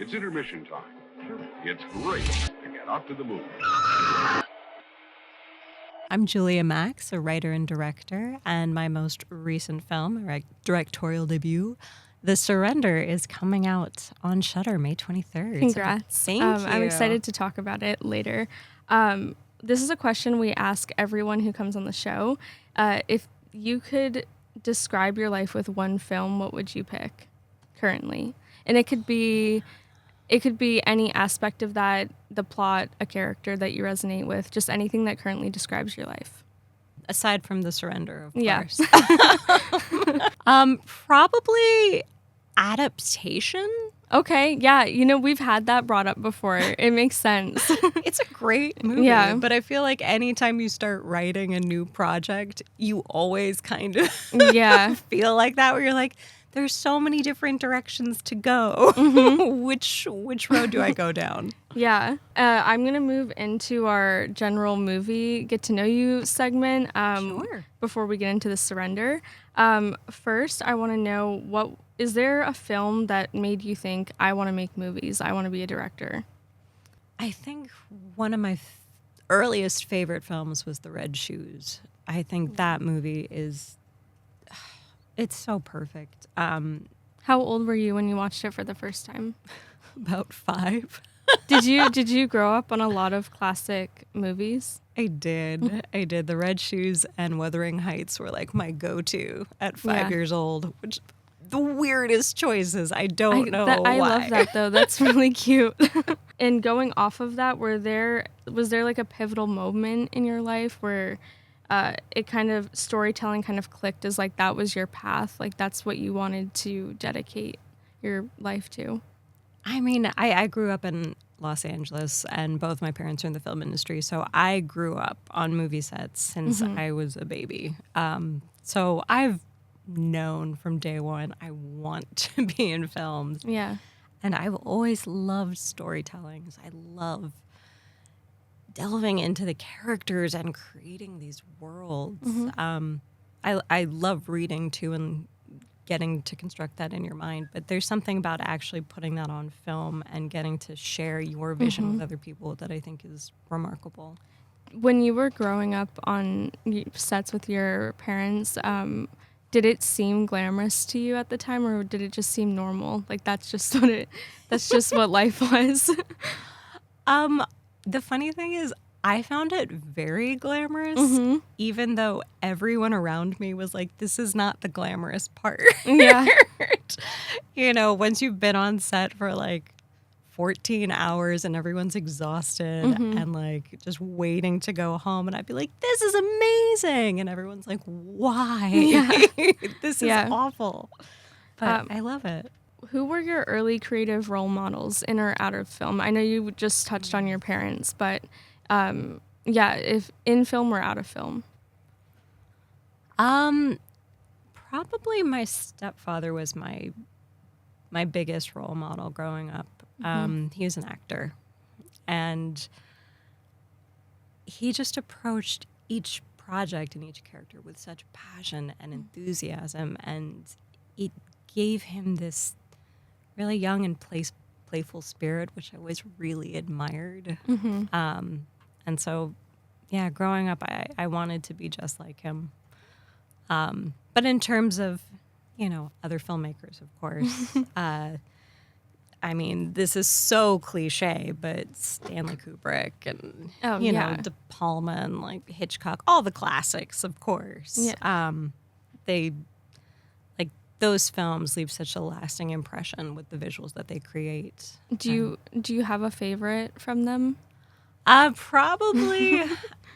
It's intermission time. It's great to get out to the movies. I'm Julia Max, a writer and director, and my most recent film, my directorial debut, The Surrender, is coming out on Shudder May 23rd. Congrats. So thank you. I'm excited to talk about it later. This is a question we ask everyone who comes on the show. If you could describe your life with one film, what would you pick currently? And it could be any aspect of that, the plot, a character that you resonate with, just anything that currently describes your life. Aside from The Surrender, of Yeah. course. Probably adaptation. Okay, yeah, we've had that brought up before. It makes sense. It's a great movie, Yeah. but I feel like anytime you start writing a new project, you always kind of Yeah. feel like that, where you're like, there's so many different directions to go. Mm-hmm. Which road do I go down? Yeah. I'm going to move into our general movie get to know you segment Sure. before we get into The Surrender. First, I want to know, is there a film that made you think, I want to make movies, I want to be a director? I think one of my earliest favorite films was The Red Shoes. I think that movie it's so perfect. How old were you when you watched it for the first time? About 5. Did you grow up on a lot of classic movies? I did. The Red Shoes and Wuthering Heights were like my go-to at 5 years old, which the weirdest choices. I don't know why. I love that, though. That's really cute. And going off of that, was there like a pivotal moment in your life where it kind of, storytelling kind of clicked as like that was your path, like that's what you wanted to dedicate your life to? I mean, I grew up in Los Angeles, and both my parents are in the film industry, so I grew up on movie sets since I was a baby. So I've known from day one I want to be in films. Yeah. And I've always loved storytelling. I love delving into the characters and creating these worlds. I love reading too and getting to construct that in your mind, but there's something about actually putting that on film and getting to share your vision with other people that I think is remarkable. When you were growing up on sets with your parents, did it seem glamorous to you at the time, or did it just seem normal? Like that's just what life was. The funny thing is, I found it very glamorous, even though everyone around me was like, this is not the glamorous part. Yeah. Once you've been on set for like 14 hours and everyone's exhausted and like just waiting to go home, and I'd be like, this is amazing. And everyone's like, why? Yeah. This is awful. But I love it. Who were your early creative role models in or out of film? I know you just touched on your parents, but if in film or out of film? Probably my stepfather was my biggest role model growing up. He was an actor, and he just approached each project and each character with such passion and enthusiasm, and it gave him this really young and playful spirit, which I always really admired. And so, growing up, I wanted to be just like him. But in terms of, other filmmakers, of course, I mean, this is so cliche, but Stanley Kubrick and, De Palma and like Hitchcock, all the classics, of course. Yeah. Those films leave such a lasting impression with the visuals that they create. Do you have a favorite from them? Probably,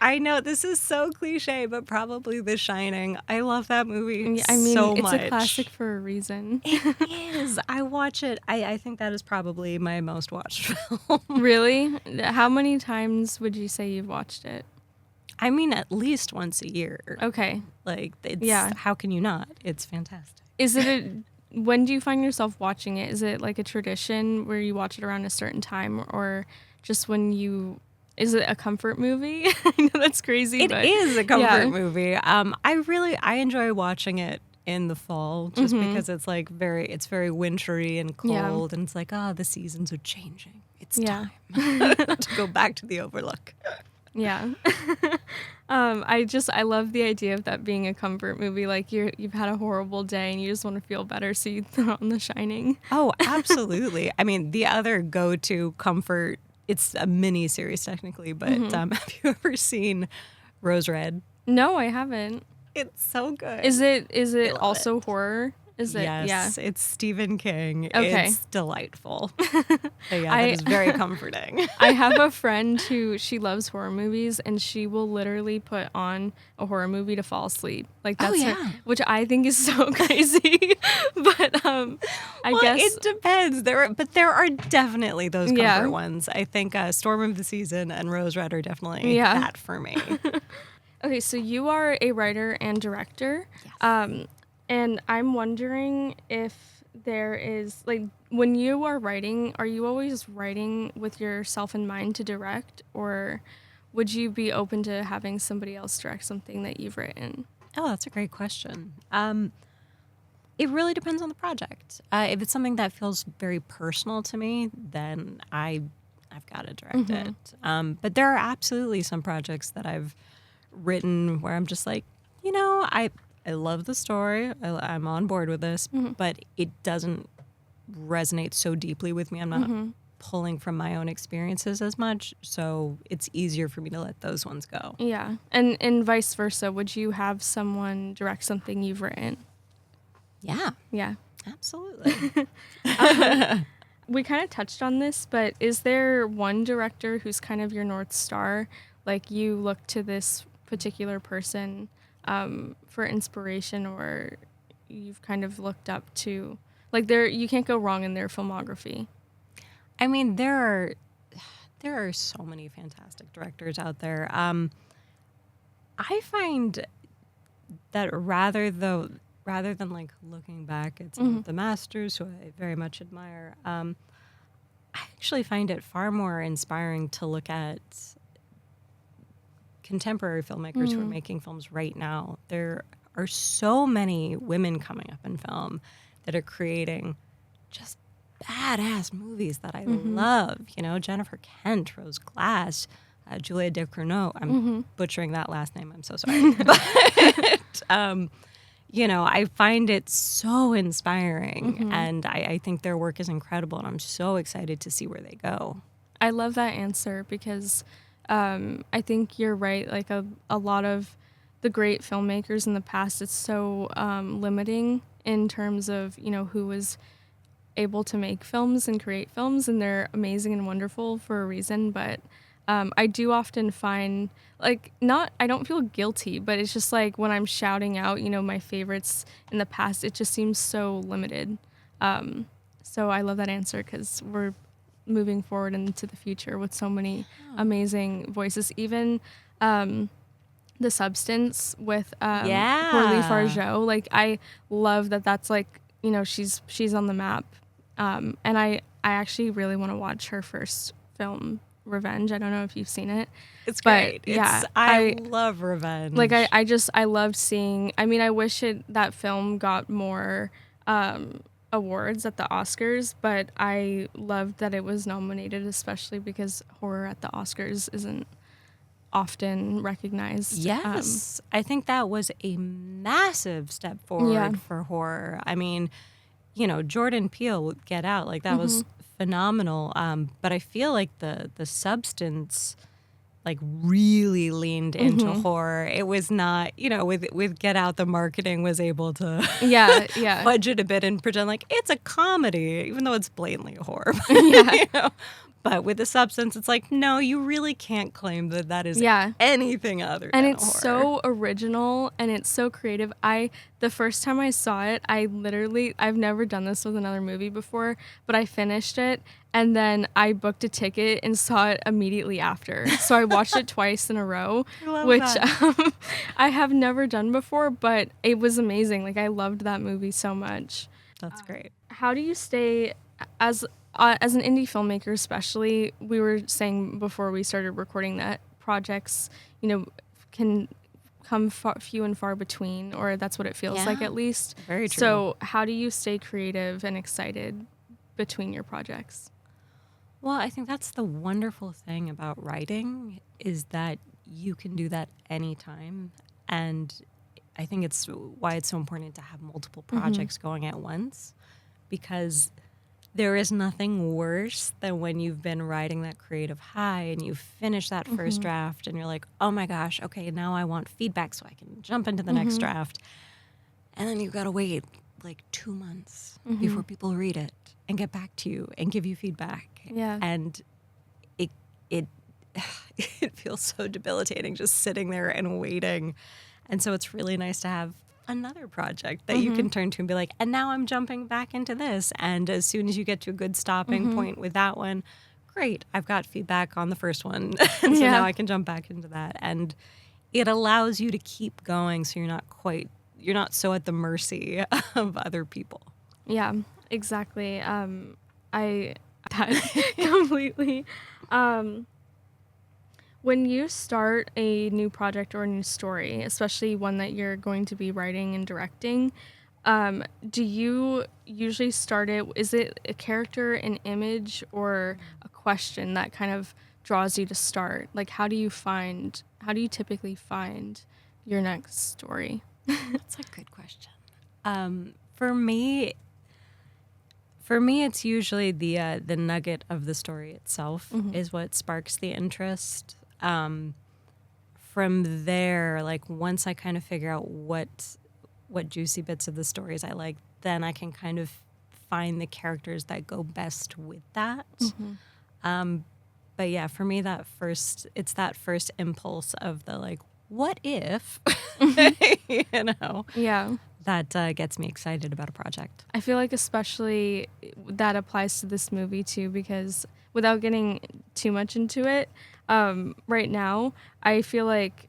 I know this is so cliche, but probably The Shining. I love that movie so much. It's a classic for a reason. It is. I watch it. I think that is probably my most watched film. Really? How many times would you say you've watched it? I mean, at least once a year. Okay. How can you not? It's fantastic. When do you find yourself watching it? Is it like a tradition where you watch it around a certain time, or just is it a comfort movie? I know that's crazy. It is a comfort movie. I enjoy watching it in the fall just because it's like very wintry and cold, and it's like, the seasons are changing. It's time to go back to the Overlook. Yeah. I love the idea of that being a comfort movie. Like you've had a horrible day and you just want to feel better, so you throw on The Shining. Oh, absolutely. I mean, the other go-to comfort, it's a mini series technically, but have you ever seen Rose Red? No, I haven't. It's so good. Is it also horror? Is it? Yes, it's Stephen King. Okay. It's delightful. That is very comforting. I have a friend who she loves horror movies, and she will literally put on a horror movie to fall asleep. Like that's her, which I think is so crazy. But I guess it depends. There are definitely those comfort ones. I think Storm of the Season and Rose Red are definitely that for me. Okay, so you are a writer and director. Yes. And I'm wondering if there is, like, when you are writing, are you always writing with yourself in mind to direct, or would you be open to having somebody else direct something that you've written? Oh, that's a great question. It really depends on the project. If it's something that feels very personal to me, then I've got to direct it. But there are absolutely some projects that I've written where I'm just like, I love the story. I'm on board with this, but it doesn't resonate so deeply with me. I'm not pulling from my own experiences as much, so it's easier for me to let those ones go. Yeah, and vice versa. Would you have someone direct something you've written? Yeah, absolutely. We kind of touched on this, but is there one director who's kind of your North Star? Like you look to this particular person for inspiration, or you've kind of looked up to, like, you can't go wrong in their filmography? I mean, there are so many fantastic directors out there. I find that rather than like looking back at some of the masters who I very much admire, I actually find it far more inspiring to look at contemporary filmmakers who are making films right now. There are so many women coming up in film that are creating just badass movies that I love. Jennifer Kent, Rose Glass, Julia Ducournau. I'm butchering that last name. I'm so sorry. But, I find it so inspiring, and I think their work is incredible, and I'm so excited to see where they go. I love that answer because I think you're right. Like a lot of the great filmmakers in the past, it's so limiting in terms of, who was able to make films and create films, and they're amazing and wonderful for a reason. But I do often find, like, I don't feel guilty, but it's just like when I'm shouting out, my favorites in the past, it just seems so limited. So I love that answer because we're moving forward into the future with so many amazing voices. Even The Substance with Courtney Fargeau. Like, I love that that's like, she's on the map. And I actually really want to watch her first film, Revenge. I don't know if you've seen it. It's great. I love Revenge. Like, I loved seeing, I wish that film got more awards at the Oscars, but I loved that it was nominated, especially because horror at the Oscars isn't often recognized. Yes. I think that was a massive step forward for horror. I mean, Jordan Peele with Get Out, like that was phenomenal. But I feel like the Substance like really leaned into horror. It was not, with Get Out, the marketing was able to fudge it a bit and pretend like it's a comedy, even though it's blatantly a horror. But with The Substance, it's like, no, you really can't claim that is anything other than and it's horror. So original and it's so creative. The first time I saw it, I've never done this with another movie before, but I finished it and then I booked a ticket and saw it immediately after. So I watched it twice in a row, which I have never done before, but it was amazing. Like, I loved that movie so much. That's great. How do you stay as an indie filmmaker, especially? We were saying before we started recording that projects, can few and far between, or that's what it feels like at least. Very true. So how do you stay creative and excited between your projects? Well, I think that's the wonderful thing about writing is that you can do that anytime. And I think it's why it's so important to have multiple projects going at once, because there is nothing worse than when you've been riding that creative high and you finish that first draft and you're like, oh my gosh, okay, now I want feedback so I can jump into the next draft. And then you've got to wait like 2 months before people read it and get back to you and give you feedback. Yeah. And it it feels so debilitating just sitting there and waiting. And so it's really nice to have another project that you can turn to and be like, and now I'm jumping back into this. And as soon as you get to a good stopping point with that one, great, I've got feedback on the first one. And so now I can jump back into that. And it allows you to keep going so you're not so at the mercy of other people. Yeah, exactly. I that completely. When you start a new project or a new story, especially one that you're going to be writing and directing, do you usually start it? Is it a character, an image, or a question that kind of draws you to start? Like, how do you typically find your next story? That's a good question. For me, it's usually the nugget of the story itself is what sparks the interest. From there, like once I kind of figure out what juicy bits of the stories I like, then I can kind of find the characters that go best with that. But yeah, for me, it's that first impulse of the like, what if, Yeah. that gets me excited about a project. I feel like especially that applies to this movie too, because without getting too much into it, right now, I feel like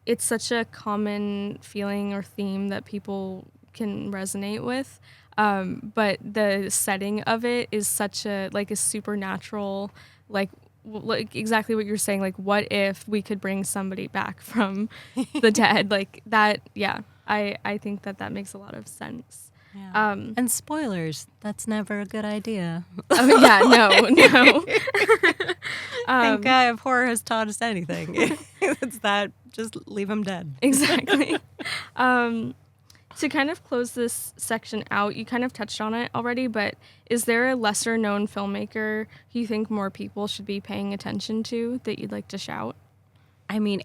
it's such a common feeling or theme that people can resonate with. But the setting of it is such a supernatural, like exactly what you're saying. Like, what if we could bring somebody back from the dead? Like that. Yeah. I think that makes a lot of sense. Yeah. And spoilers, that's never a good idea. Oh, yeah, no. Thank God if horror has taught us anything. It's that, just leave them dead. Exactly. To kind of close this section out, you kind of touched on it already, but is there a lesser known filmmaker you think more people should be paying attention to that you'd like to shout? I mean,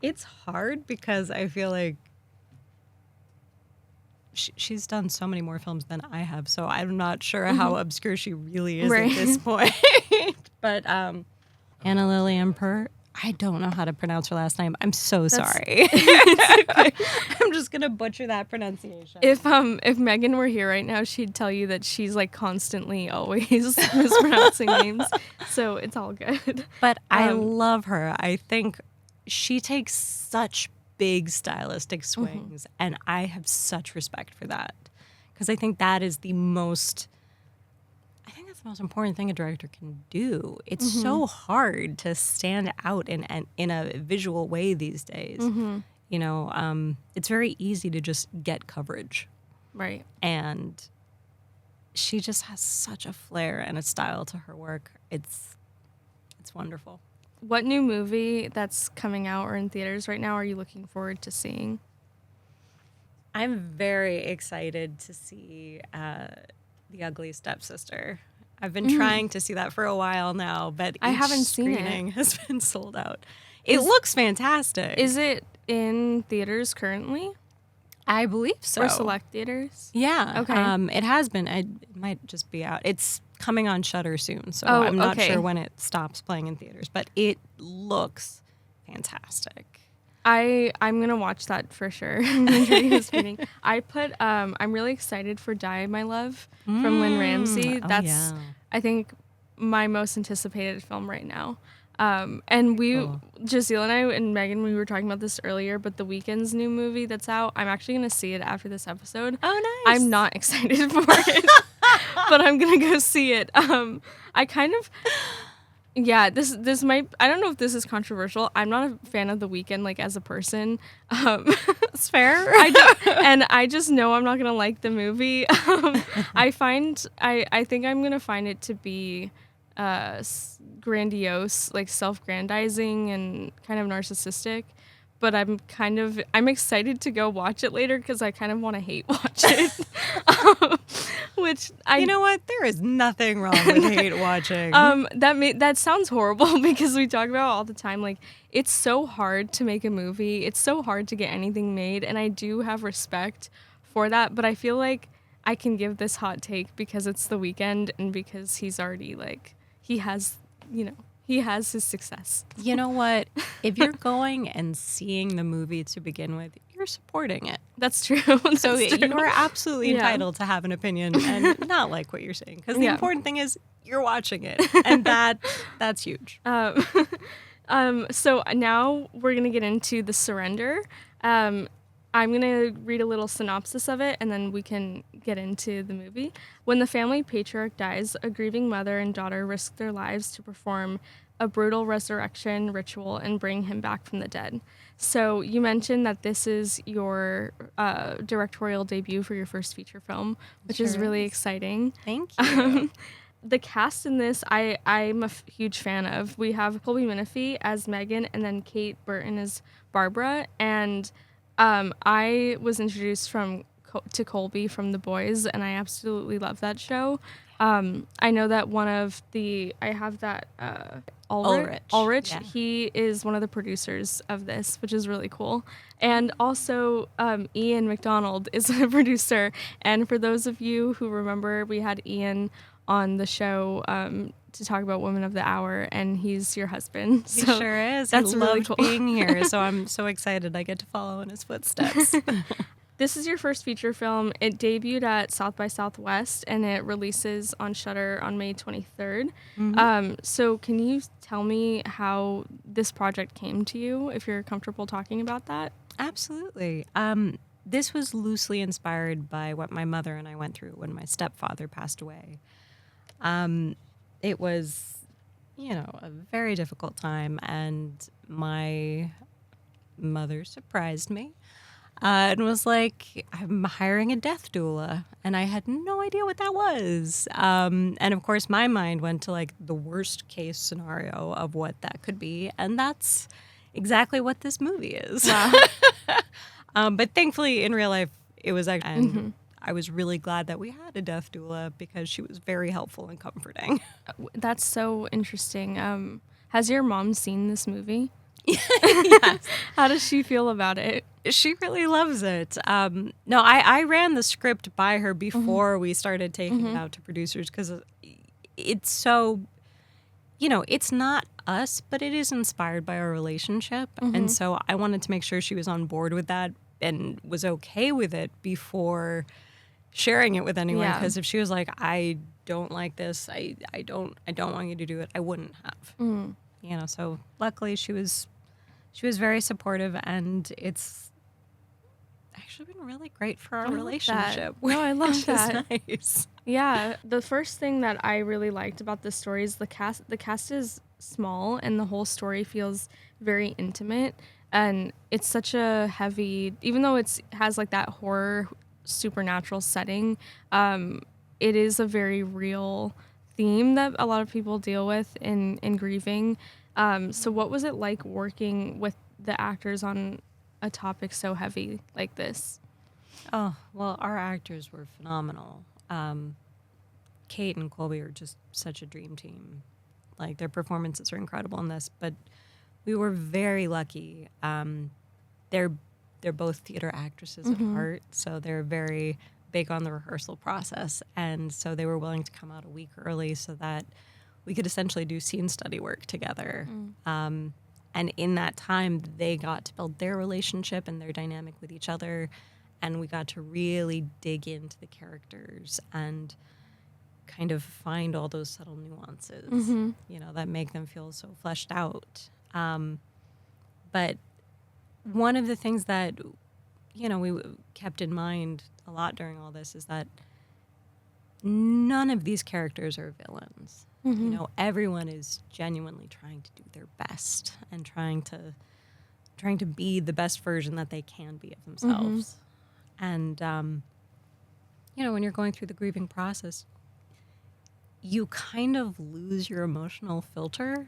it's hard because I feel like she's done so many more films than I have, so I'm not sure how obscure she really is at this point. But Anna Lily Emperor, I don't know how to pronounce her last name. I'm so sorry. I'm just gonna butcher that pronunciation. If Megan were here right now, she'd tell you that she's like constantly always mispronouncing names. So it's all good. But I love her. I think she takes such big stylistic swings, and I have such respect for that, because I think that's the most important thing a director can do. It's so hard to stand out in a visual way these days. It's very easy to just get coverage, right? And she just has such a flair and a style to her work. It's wonderful. What new movie that's coming out or in theaters right now are you looking forward to seeing? I'm very excited to see The Ugly Stepsister. I've been trying to see that for a while now, but I haven't seen screening it. has been sold out. It looks fantastic. Is it in theaters currently? I believe so. Or select theaters? Yeah. Okay. It has been. It might just be out. It's coming on Shudder soon, so I'm not sure when it stops playing in theaters, but it looks fantastic. I'm gonna watch that for sure. During this meeting, I'm really excited for "Die My Love" from Lynn Ramsey. That's I think my most anticipated film right now. And Jazeel and I and Megan, we were talking about this earlier, but The Weeknd's new movie that's out, I'm actually gonna see it after this episode. Oh, nice. I'm not excited for it, but I'm gonna go see it. Yeah, this might, I don't know if this is controversial. I'm not a fan of The Weeknd, like, as a person. It's fair. And I just know I'm not gonna like the movie. I think I'm gonna find it to be grandiose, like self-grandizing and kind of narcissistic. But I'm excited to go watch it later because I kind of want to hate watch it. Which You know what? There is nothing wrong with hate watching. That sounds horrible because we talk about it all the time. Like, it's so hard to make a movie. It's so hard to get anything made, and I do have respect for that. But I feel like I can give this hot take because it's The Weeknd and because he's already, like, he has his success. You know what? If you're going and seeing the movie to begin with, you're supporting it. That's true. So That's true. you are absolutely entitled to have an opinion and not like what you're saying. Because the important thing is you're watching it. And that's huge. So now we're going to get into The Surrender. I'm going to read a little synopsis of it, and then we can get into the movie. When the family patriarch dies, a grieving mother and daughter risk their lives to perform a brutal resurrection ritual and bring him back from the dead. So you mentioned that this is your directorial debut for your first feature film, which is really exciting. Thank you. The cast in this, I'm a huge fan of. We have Colby Minifie as Megan, and then Kate Burton as Barbara, and I was introduced to Colby from The Boys, and I absolutely love that show. I know that Ulrich. Yeah. He is one of the producers of this, which is really cool. And also, Ian McDonald is a producer. And for those of you who remember, we had Ian on the show to talk about Women of the Hour, and he's your husband. He sure is. That's really loved cool. being here, so I'm so excited I get to follow in his footsteps. This is your first feature film. It debuted at South by Southwest, and it releases on Shudder on May 23rd. Mm-hmm. So can you tell me how this project came to you, if you're comfortable talking about that? Absolutely. This was loosely inspired by what my mother and I went through when my stepfather passed away. It was, a very difficult time, and my mother surprised me and was like, I'm hiring a death doula. And I had no idea what that was. And of course, my mind went to like the worst case scenario of what that could be. And that's exactly what this movie is. Wow. But thankfully, in real life, it was actually... And I was really glad that we had a death doula because she was very helpful and comforting. That's so interesting. Has your mom seen this movie? Yes. How does she feel about it? She really loves it. No, I ran the script by her before we started taking it out to producers because it's so, it's not us, but it is inspired by our relationship. And so I wanted to make sure she was on board with that and was okay with it before sharing it with anyone. Because if she was like, I don't like this, I don't want you to do it, I wouldn't have. So luckily she was very supportive, and it's actually been really great for our relationship. No, I love that. Nice. Yeah, the first thing that I really liked about this story is the cast. The cast is small, and the whole story feels very intimate. And it's such a heavy, even though it has like that horror supernatural setting, it is a very real theme that a lot of people deal with in grieving. So what was it like working with the actors on a topic so heavy like this? Oh, well, our actors were phenomenal. Kate and Colby are just such a dream team. Like, their performances are incredible in this, but we were very lucky. They're both theater actresses at heart, so they're very big on the rehearsal process. And so they were willing to come out a week early so that we could essentially do scene study work together. And in that time, they got to build their relationship and their dynamic with each other. And we got to really dig into the characters and kind of find all those subtle nuances, that make them feel so fleshed out. But one of the things that, we kept in mind a lot during all this is that none of these characters are villains. You know, everyone is genuinely trying to do their best and trying to be the best version that they can be of themselves. And you know, when you're going through the grieving process, you kind of lose your emotional filter.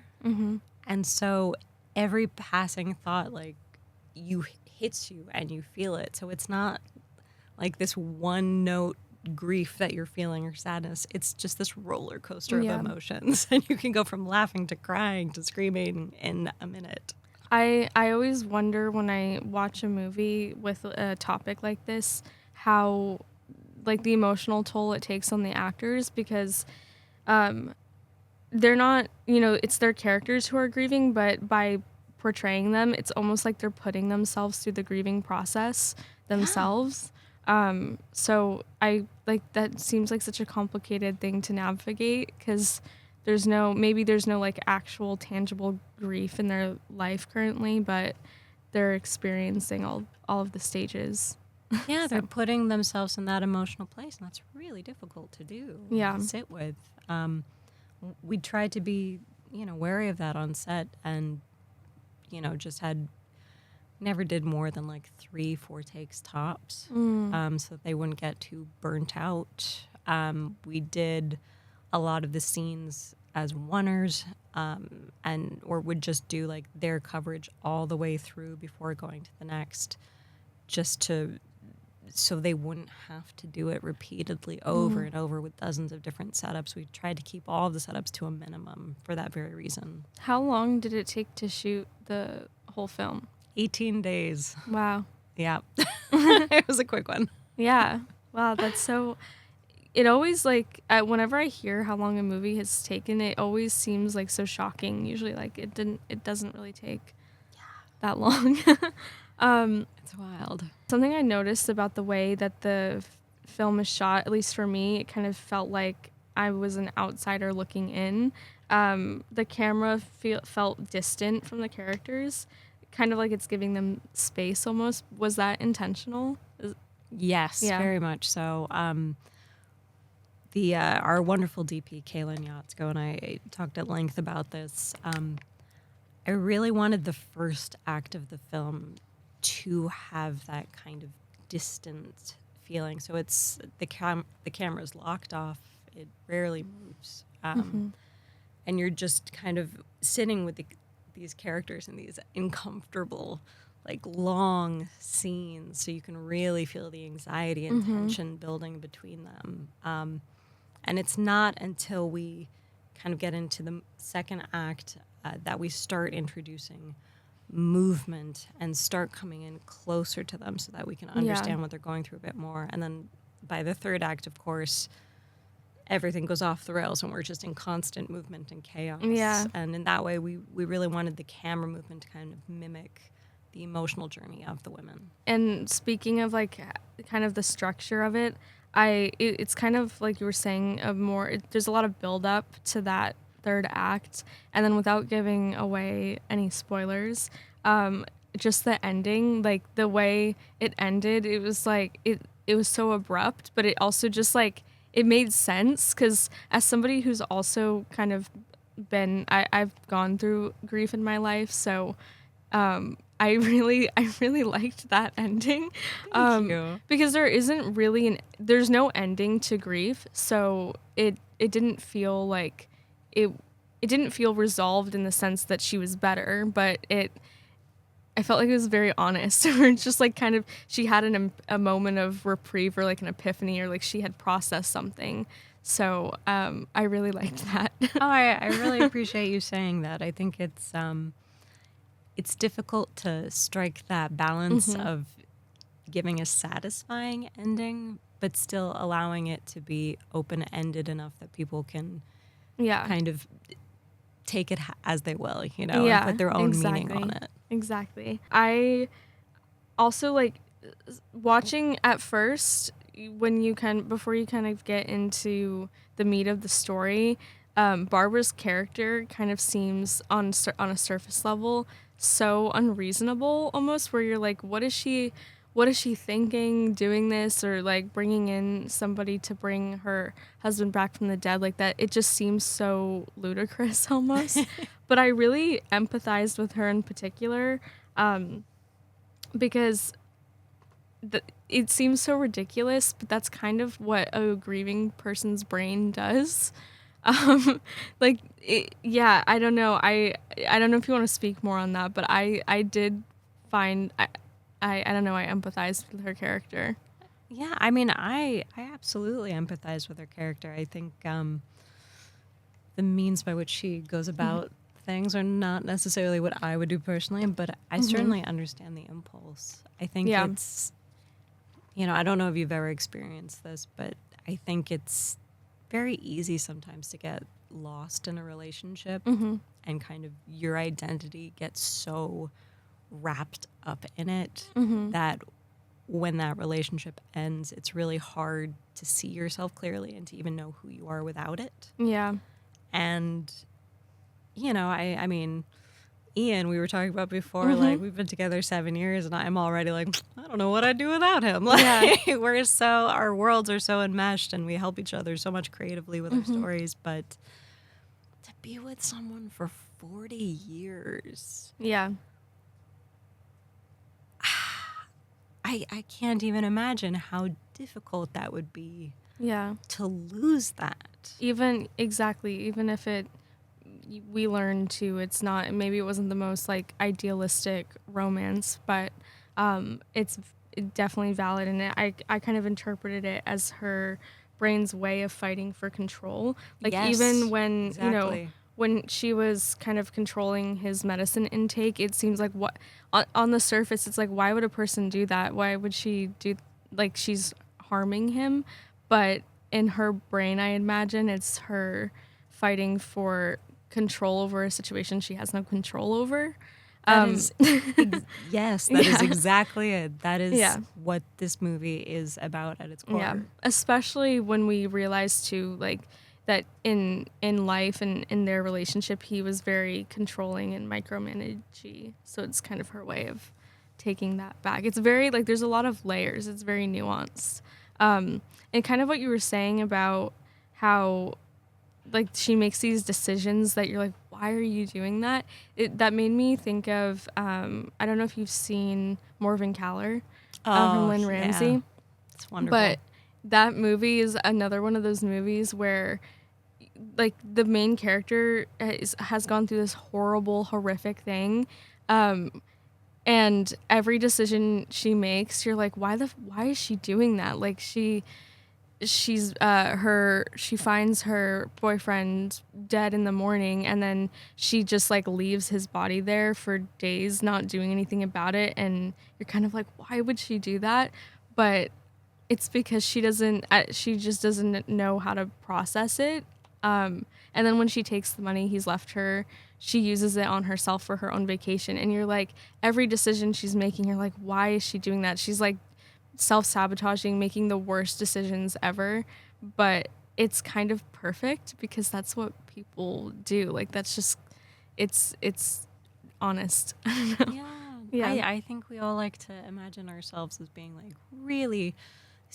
And so every passing thought, like, hits you and you feel it. So it's not like this one note grief that you're feeling or sadness. It's just this roller coaster of emotions. And you can go from laughing to crying to screaming in a minute. I always wonder when I watch a movie with a topic like this, how, like, the emotional toll it takes on the actors, because they're not, you know, it's their characters who are grieving, but by portraying them, it's almost like they're putting themselves through the grieving process themselves. So I, like, that seems like such a complicated thing to navigate, because there's no like actual tangible grief in their life currently, but they're experiencing all of the stages. Yeah, they're putting themselves in that emotional place, and that's really difficult to do. Yeah. Sit with. We tried to be, you know, wary of that on set, and, you know, never did more than like 3-4 takes tops, so that they wouldn't get too burnt out. We did a lot of the scenes as oneers, or would just do like their coverage all the way through before going to the next, so they wouldn't have to do it repeatedly over and over with dozens of different setups. We tried to keep all of the setups to a minimum for that very reason. How long did it take to shoot the whole film? 18 days. Wow. Yeah. It was a quick one. Yeah. Wow, that's so... It always, like, whenever I hear how long a movie has taken, it always seems, like, so shocking. Usually, like, it doesn't really take that long. It's wild. Something I noticed about the way that the film is shot, at least for me, it kind of felt like I was an outsider looking in. The camera felt distant from the characters, kind of like it's giving them space almost. Was that intentional? Yes, very much so. Our wonderful DP, Kaylin Yatzko, and I talked at length about this. I really wanted the first act of the film to have that kind of distant feeling. So it's the camera's locked off. It rarely moves. And you're just kind of sitting with these characters in these uncomfortable, like, long scenes, so you can really feel the anxiety and tension building between them. And it's not until we kind of get into the second act that we start introducing movement and start coming in closer to them so that we can understand what they're going through a bit more. And then by the third act, of course, everything goes off the rails and we're just in constant movement and chaos. Yeah. And in that way, we really wanted the camera movement to kind of mimic the emotional journey of the women. And speaking of, like, kind of the structure of it, it's kind of like you were saying, there's a lot of build up to that third act, and then without giving away any spoilers, just the ending, like the way it ended, it was like it was so abrupt, but it also just, like, it made sense, because as somebody who's also kind of I've gone through grief in my life, so I really liked that ending. Thank you. Because there's no ending to grief, so it didn't feel like it didn't feel resolved in the sense that she was better, but I felt like it was very honest. Or it's just like kind of she had a moment of reprieve, or like an epiphany, or like she had processed something. So I really liked that. I really appreciate you saying that. I think it's difficult to strike that balance of giving a satisfying ending, but still allowing it to be open-ended enough that people can kind of take it as they will, you know, and put their own meaning on it. Exactly. I also, like, watching at first, before you kind of get into the meat of the story, Barbara's character kind of seems on a surface level so unreasonable almost, where you're like, what is she what is she thinking doing this, or like bringing in somebody to bring her husband back from the dead like that. It just seems so ludicrous almost. But I really empathized with her in particular, because it seems so ridiculous, but that's kind of what a grieving person's brain does. Like, yeah, I don't know. I don't know if you want to speak more on that, but I did find, I don't know, I empathized with her character. Yeah, I mean, I absolutely empathize with her character. I think the means by which she goes about things are not necessarily what I would do personally, but I certainly understand the impulse. I think it's, I don't know if you've ever experienced this, but I think it's very easy sometimes to get lost in a relationship and kind of your identity gets so wrapped up in it that when that relationship ends, it's really hard to see yourself clearly and to even know who you are without it. Yeah. And, I mean, Ian, we were talking about before, like, we've been together 7 years, and I'm already like, I don't know what I'd do without him. Like, our worlds are so enmeshed, and we help each other so much creatively with our stories, but to be with someone for 40 years. Yeah. I can't even imagine how difficult that would be. Yeah. To lose that. Even if we learned to, it's not, maybe it wasn't the most like idealistic romance, but it's definitely valid. And I kind of interpreted it as her brain's way of fighting for control. Like, yes, even when, exactly. When she was kind of controlling his medicine intake, it seems like what on the surface, it's like, why would a person do that? Why would she do, like, she's harming him? But in her brain, I imagine it's her fighting for control over a situation she has no control over. Yes, that is exactly it. That is what this movie is about at its core. Yeah, especially when we realize too, like, that in life and in their relationship, he was very controlling and micromanagey. So it's kind of her way of taking that back. It's very, like, there's a lot of layers. It's very nuanced. And kind of what you were saying about how, like, she makes these decisions that you're like, why are you doing that? That made me think of, I don't know if you've seen Morven Caller from Lynn Ramsey. Yeah. It's wonderful. But that movie is another one of those movies where, like, the main character has gone through this horrible, horrific thing. And every decision she makes, you're like, why is she doing that? Like, she finds her boyfriend dead in the morning, and then she just, like, leaves his body there for days, not doing anything about it. And you're kind of like, why would she do that? But it's because she just doesn't know how to process it. And then when she takes the money he's left her, she uses it on herself for her own vacation. And you're like, every decision she's making, you're like, why is she doing that? She's like self-sabotaging, making the worst decisions ever. But it's kind of perfect because that's what people do. Like, that's just, it's honest. I don't know. Yeah. I think we all like to imagine ourselves as being, like, really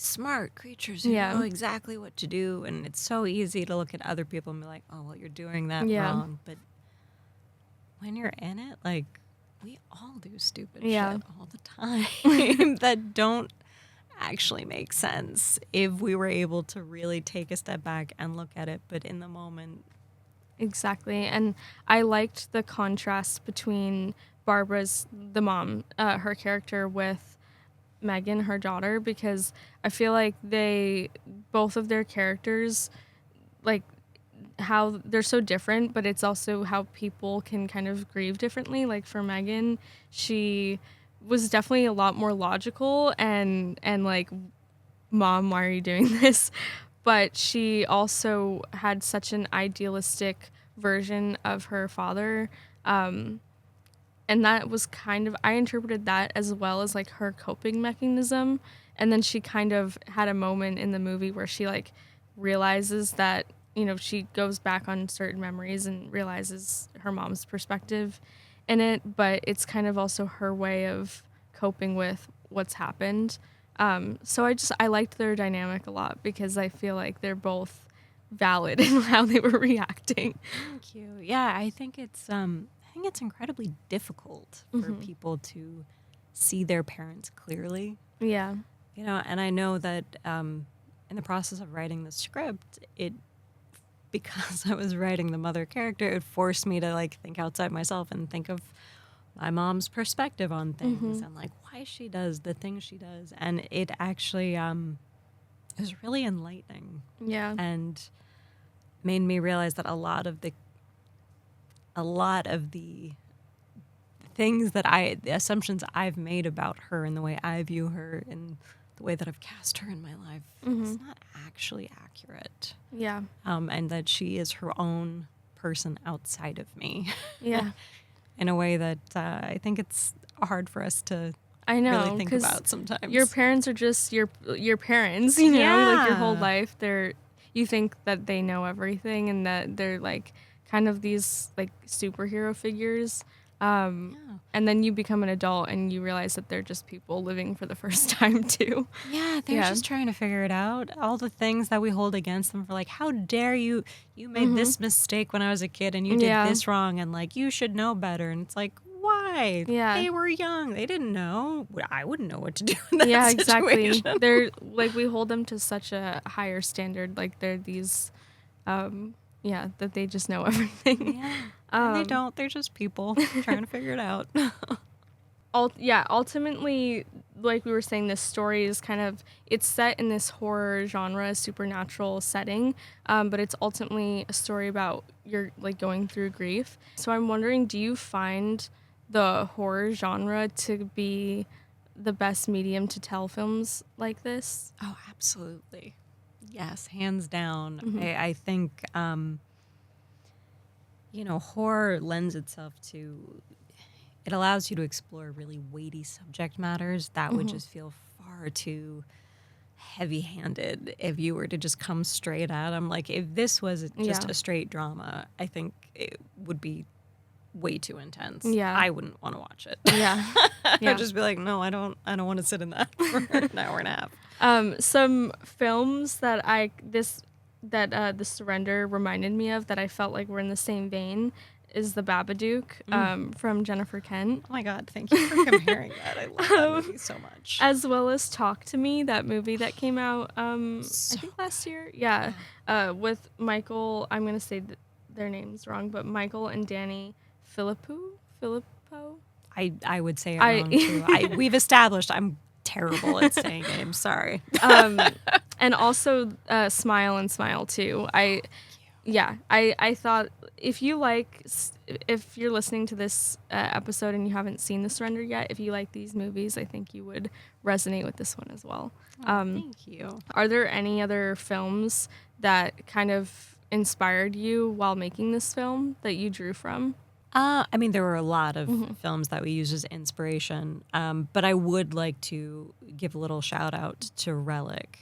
smart creatures who know exactly what to do, and it's so easy to look at other people and be like, oh, well, you're doing that wrong. But when you're in it, like, we all do stupid shit all the time that don't actually make sense if we were able to really take a step back and look at it. But in the moment, exactly. And I liked the contrast between Barbara's, the mom, her character, with Megan, her daughter, because I feel like both of their characters, like, how they're so different, but it's also how people can kind of grieve differently. Like, for Megan, she was definitely a lot more logical and like, Mom, why are you doing this? But she also had such an idealistic version of her father. And that was kind of, I interpreted that as well as, like, her coping mechanism. And then she kind of had a moment in the movie where she, like, realizes that, she goes back on certain memories and realizes her mom's perspective in it. But it's kind of also her way of coping with what's happened. So I liked their dynamic a lot because I feel like they're both valid in how they were reacting. Thank you. Yeah, I think it's incredibly difficult for people to see their parents clearly. Yeah. You know, and I know that in the process of writing the script, because I was writing the mother character, it forced me to like think outside myself and think of my mom's perspective on things and like why she does the things she does. And it actually it was really enlightening. Yeah. And made me realize that a lot of the things that the assumptions I've made about her and the way I view her and the way that I've cast her in my life is not actually accurate. Yeah. And that she is her own person outside of me. Yeah. In a way that I think it's hard for us to really think about sometimes. Your parents are just your parents, you know, like your whole life. You think that they know everything and that they're like kind of these like superhero figures. And then you become an adult and you realize that they're just people living for the first time too. Yeah, they're just trying to figure it out. All the things that we hold against them for like, how dare you made this mistake when I was a kid and you did this wrong and like you should know better. And it's like, why? Yeah. They were young. They didn't know. I wouldn't know what to do in that situation. Exactly. They're like, we hold them to such a higher standard. Like they're these, that they just know everything. Yeah. And they don't. They're just people trying to figure it out. Ultimately, like we were saying, this story is it's set in this horror genre, supernatural setting, but it's ultimately a story about you're like going through grief. So I'm wondering, do you find the horror genre to be the best medium to tell films like this? Oh, absolutely. Yes, hands down. I think, horror lends itself to, it allows you to explore really weighty subject matters that would just feel far too heavy-handed if you were to just come straight at them. Like, if this was just a straight drama, I think it would be way too intense. Yeah. I wouldn't want to watch it. Yeah. I'd just be like, no, I don't want to sit in that for an hour and a half. Some films that The Surrender reminded me of that I felt like were in the same vein is The Babadook from Jennifer Kent. Oh my God, thank you for comparing that. I love that movie so much. As well as Talk to Me, that movie that came out I think last year. Yeah. With Michael, I'm going to say their names wrong, but Michael and Danny Filippo? I would say it wrong too. We've established I'm terrible at saying names. Sorry. And also Smile and Smile too. I thought if you're listening to this episode and you haven't seen The Surrender yet, if you like these movies, I think you would resonate with this one as well. Thank you. Are there any other films that kind of inspired you while making this film that you drew from? There were a lot of films that we used as inspiration, but I would like to give a little shout out to Relic.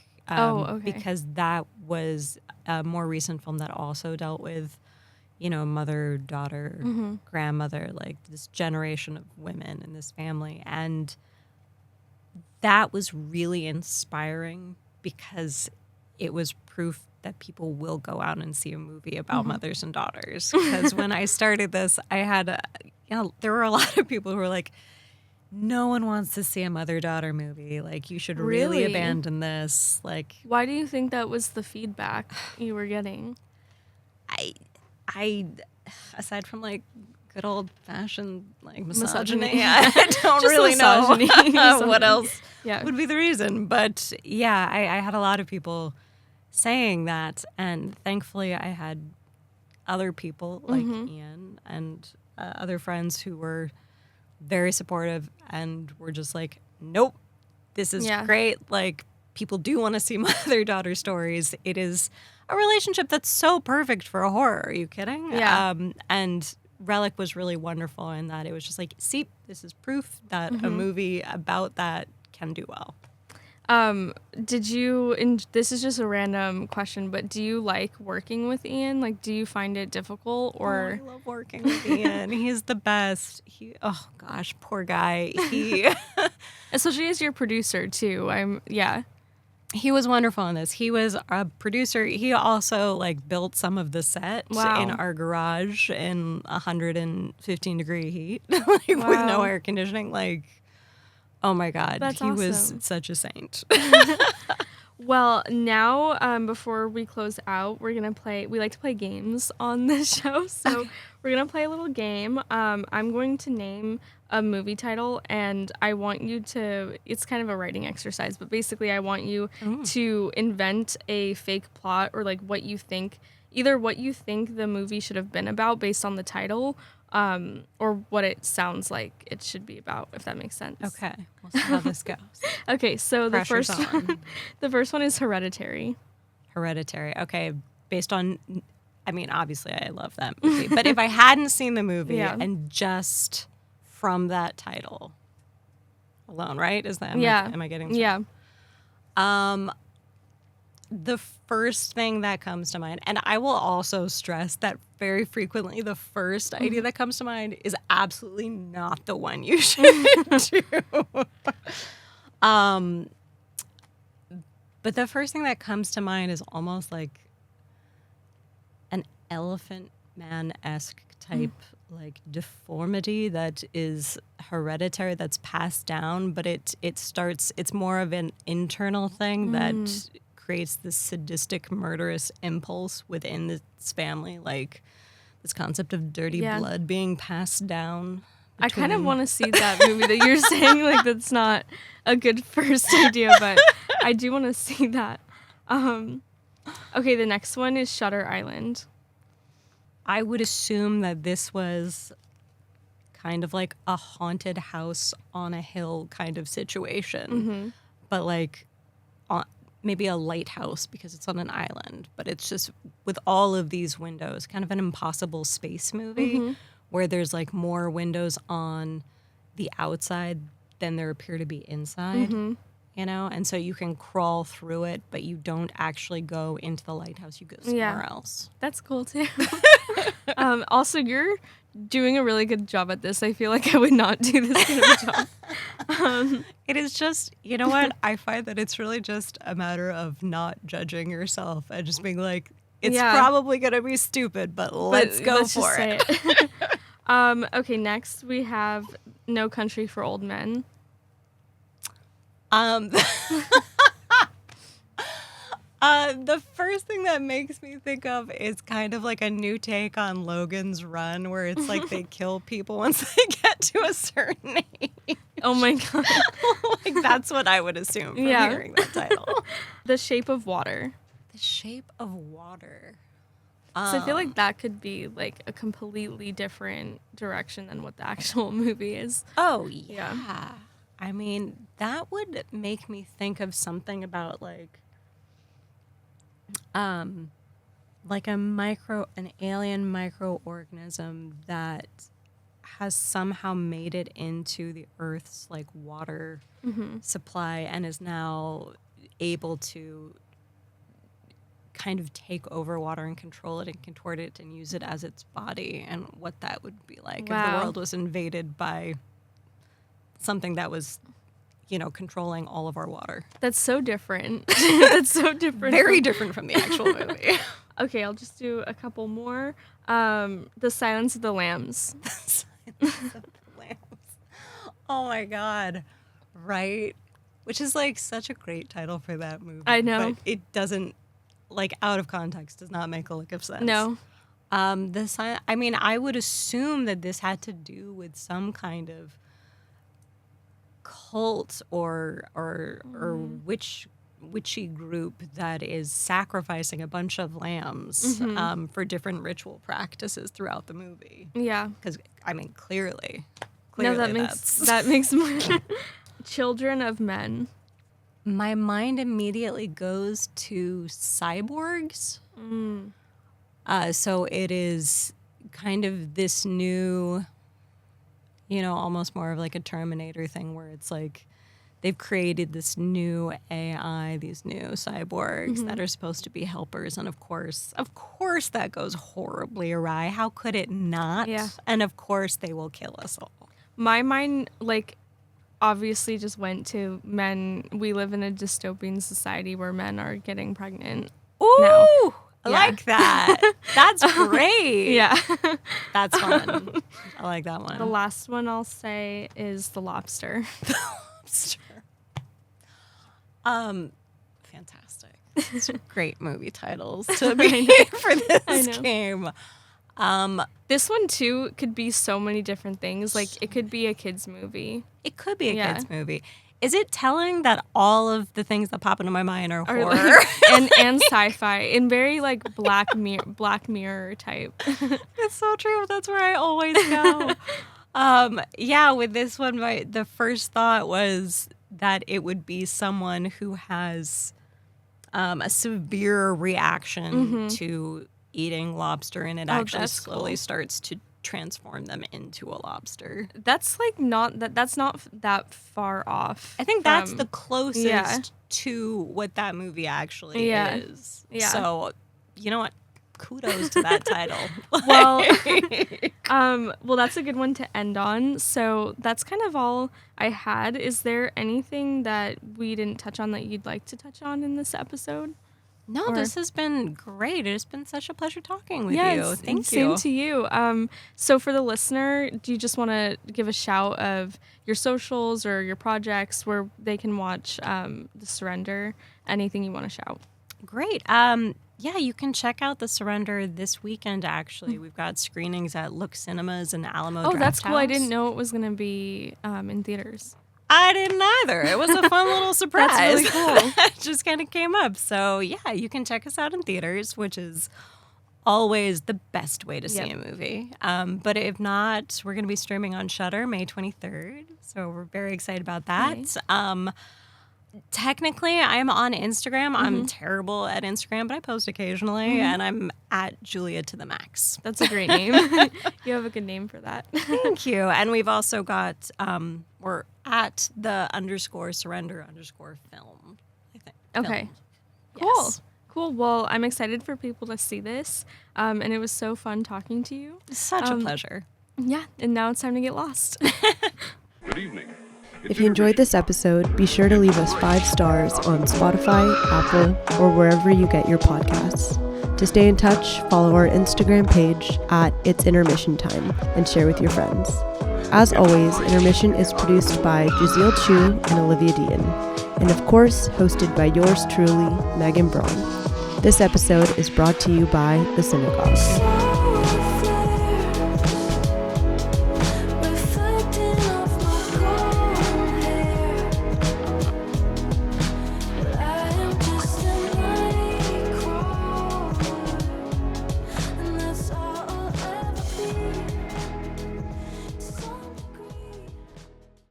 Because that was a more recent film that also dealt with, mother, daughter, grandmother, like this generation of women in this family. And that was really inspiring because it was proof that people will go out and see a movie about mothers and daughters. Because when I started this, I had, there were a lot of people who were like, no one wants to see a mother-daughter movie. Like, you should really abandon this. Like, why do you think that was the feedback you were getting? I aside from like good old-fashioned like misogyny. I don't really know what else would be the reason. But yeah, I had a lot of people saying that, and thankfully I had other people like Ian and other friends who were very supportive and were just like, nope, this is great. Like, people do want to see mother-daughter stories. It is a relationship that's so perfect for a horror. Are you kidding? Yeah. And Relic was really wonderful in that it was just like, see, this is proof that a movie about that can do well. Did you, and this is just a random question, but do you like working with Ian? Like, do you find it difficult or? Oh, I love working with Ian. He's the best. Oh gosh, poor guy. Especially as your producer too. Yeah. He was wonderful in this. He was a producer. He also like built some of the set Wow. in our garage in 115-degree heat, like with no air conditioning. Like, oh my God, That's he was awesome. such a saint. Well, now, before we close out, we like to play games on this show. So we're going to play a little game. I'm going to name a movie title, and I want you to, it's kind of a writing exercise, but basically I want you to invent a fake plot or like either what you think the movie should have been about based on the title, or what it sounds like it should be about, if that makes sense. Okay, we'll see how this goes. Okay, so the Pressure's first on. the first one is Hereditary. Hereditary. Okay, based on, I mean, obviously I love that movie, but if I hadn't seen the movie and just from that title alone, right? Is that, am I getting Yeah. The first thing that comes to mind, and I will also stress that very frequently the first idea that comes to mind is absolutely not the one you should do. But the first thing that comes to mind is almost like an Elephant Man-esque type like deformity that is hereditary, that's passed down, but it's more of an internal thing that creates this sadistic, murderous impulse within this family, like this concept of dirty blood being passed down. I kind of want to see that movie that you're saying. Like, that's not a good first idea, but I do want to see that. Okay, the next one is Shutter Island. I would assume that this was kind of like a haunted house on a hill kind of situation, but like maybe a lighthouse because it's on an island, but it's just with all of these windows, kind of an impossible space movie where there's like more windows on the outside than there appear to be inside, you know? And so you can crawl through it, but you don't actually go into the lighthouse. You go somewhere else. That's cool too. Also, you're doing a really good job at this. I feel like I would not do this kind of a job. It is just, you know what? I find that it's really just a matter of not judging yourself and just being like, it's probably going to be stupid, but let's go for it. Okay, next we have No Country for Old Men. The first thing that makes me think of is kind of like a new take on Logan's Run, where it's like they kill people once they get to a certain age. Oh my God. Like, that's what I would assume from hearing that title. The Shape of Water. The Shape of Water. So I feel like that could be like a completely different direction than what the actual movie is. Oh, yeah. I mean, that would make me think of something about like an alien microorganism that has somehow made it into the Earth's like water supply and is now able to kind of take over water and control it and contort it and use it as its body, and what that would be like if the world was invaded by something that was, you know, controlling all of our water. That's so different. That's so different. Very different from the actual movie. Okay, I'll just do a couple more. The Silence of the Lambs. The Silence of the Lambs. Oh my God. Right? Which is like such a great title for that movie. I know. But it doesn't, like, out of context, does not make a lick of sense. No. I mean, I would assume that this had to do with some kind of cult or witchy group that is sacrificing a bunch of lambs for different ritual practices throughout the movie. Yeah. Because, I mean, clearly no, that makes more. Children of Men. My mind immediately goes to cyborgs. So it is kind of this new, you know, almost more of like a Terminator thing where it's like they've created this new AI, these new cyborgs that are supposed to be helpers. And of course, that goes horribly awry. How could it not? Yeah. And of course, they will kill us all. My mind, like, obviously just went to men. We live in a dystopian society where men are getting pregnant. Ooh, now. I Yeah. like that. That's great. Yeah. That's fun. I like that one. The last one I'll say is The Lobster. Lobster. Fantastic. These are great movie titles to be for this know. game. This one, too, could be so many different things. Like, it could be a kid's movie. It could be a Yeah. kid's movie. Is it telling that all of the things that pop into my mind are Or, horror? like, and sci-fi. And very, like, Black Mirror type. It's so true. That's where I always go. Yeah, with this one, the first thought was that it would be someone who has a severe reaction to eating lobster, and it actually that's slowly cool. starts to transform them into a lobster. That's, like, that's not that far off. I think that's from- the closest yeah. to what that movie actually Yeah. is. Yeah. So, you know what? Kudos to that title. Well, well, that's a good one to end on. So that's kind of all I had. Is there anything that we didn't touch on that you'd like to touch on in this episode? No, Or- this has been great. It has been such a pleasure talking with you. Yes, Thank same you. to you. So for the listener, do you just want to give a shout of your socials or your projects where they can watch The Surrender? Anything you want to shout? Great. Yeah, you can check out The Surrender this weekend, actually. We've got screenings at Look Cinemas and Alamo Oh, Draft that's cool. I House. didn't know it was going to be in theaters. I didn't either. It was a fun little surprise. That's really cool. It just kind of came up. So, yeah, you can check us out in theaters, which is always the best way to see Yep. a movie. But if not, we're going to be streaming on Shudder May 23rd. So we're very excited about that. Nice. Technically, I'm on Instagram. I'm terrible at Instagram, but I post occasionally, and I'm at Julia to the Max. That's a great name. You have a good name for that. Thank you. And we've also got, we're at the _surrender_film, I think. Okay. Film. Cool. Yes. Cool. Well, I'm excited for people to see this. And it was so fun talking to you. Such a pleasure. Yeah. And now it's time to get lost. Good evening. If you enjoyed this episode, be sure to leave us 5 stars on Spotify, Apple, or wherever you get your podcasts. To stay in touch, follow our Instagram page at It's Intermission Time and share with your friends. As always, Intermission is produced by Jazeel Chu and Olivia Deaton, and of course, hosted by yours truly, Megan Braun. This episode is brought to you by The Synagogue.